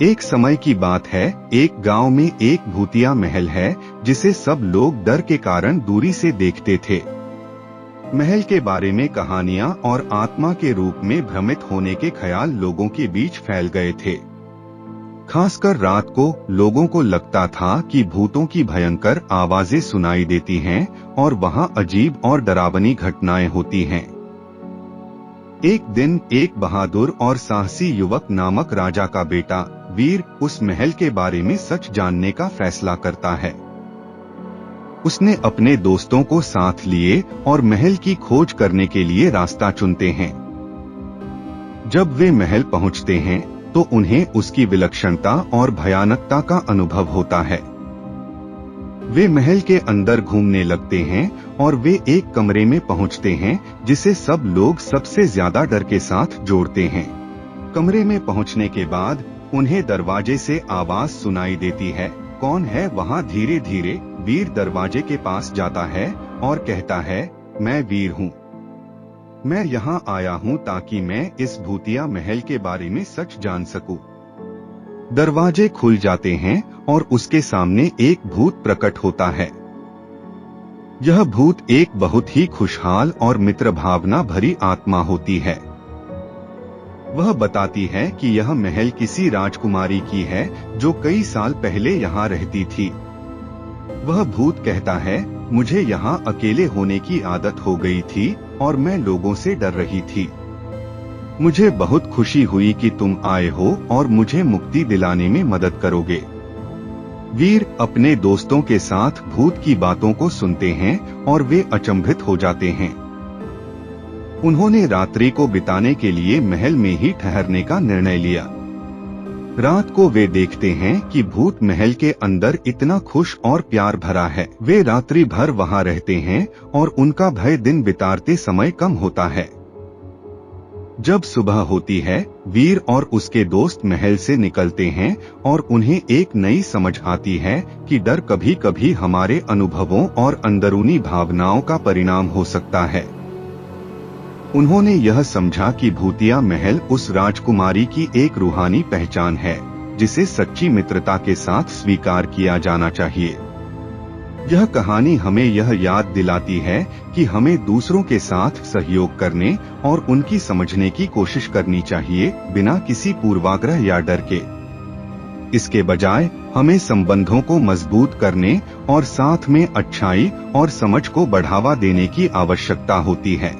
एक समय की बात है, एक गांव में एक भूतिया महल है जिसे सब लोग डर के कारण दूरी से देखते थे। महल के बारे में कहानियां और आत्मा के रूप में भ्रमित होने के ख्याल लोगों के बीच फैल गए थे। खासकर रात को लोगों को लगता था कि भूतों की भयंकर आवाजें सुनाई देती हैं और वहां अजीब और डरावनी घटनाएं होती हैं। एक दिन एक बहादुर और साहसी युवक नामक राजा का बेटा वीर उस महल के बारे में सच जानने का फैसला करता है। उसने अपने दोस्तों को साथ लिए और महल की खोज करने के लिए रास्ता चुनते हैं। जब वे महल पहुंचते हैं तो उन्हें उसकी विलक्षणता और भयानकता का अनुभव होता है। वे महल के अंदर घूमने लगते हैं और वे एक कमरे में पहुंचते हैं जिसे सब लोग सबसे ज्यादा डर के साथ जोड़ते हैं। कमरे में पहुंचने के बाद उन्हें दरवाजे से आवाज सुनाई देती है, कौन है वहां? धीरे धीरे वीर दरवाजे के पास जाता है और कहता है, मैं वीर हूँ। मैं यहाँ आया हूँ ताकि मैं इस भूतिया महल के बारे में सच जान सकूं। दरवाजे खुल जाते हैं और उसके सामने एक भूत प्रकट होता है। यह भूत एक बहुत ही खुशहाल और मित्र भावना भरी आत्मा होती है। वह बताती है कि यह महल किसी राजकुमारी की है जो कई साल पहले यहाँ रहती थी। वह भूत कहता है, मुझे यहाँ अकेले होने की आदत हो गई थी और मैं लोगों से डर रही थी। मुझे बहुत खुशी हुई कि तुम आए हो और मुझे मुक्ति दिलाने में मदद करोगे। वीर अपने दोस्तों के साथ भूत की बातों को सुनते हैं और वे अचंभित हो जाते हैं। उन्होंने रात्रि को बिताने के लिए महल में ही ठहरने का निर्णय लिया। रात को वे देखते हैं कि भूत महल के अंदर इतना खुश और प्यार भरा है। वे रात्रि भर वहां रहते हैं और उनका भय दिन बिताते समय कम होता है। जब सुबह होती है, वीर और उसके दोस्त महल से निकलते हैं और उन्हें एक नई समझ आती है कि डर कभी कभी हमारे अनुभवों और अंदरूनी भावनाओं का परिणाम हो सकता है। उन्होंने यह समझा कि भूतिया महल उस राजकुमारी की एक रूहानी पहचान है जिसे सच्ची मित्रता के साथ स्वीकार किया जाना चाहिए। यह कहानी हमें यह याद दिलाती है कि हमें दूसरों के साथ सहयोग करने और उनकी समझने की कोशिश करनी चाहिए, बिना किसी पूर्वाग्रह या डर के। इसके बजाय हमें संबंधों को मजबूत करने और साथ में अच्छाई और समझ को बढ़ावा देने की आवश्यकता होती है।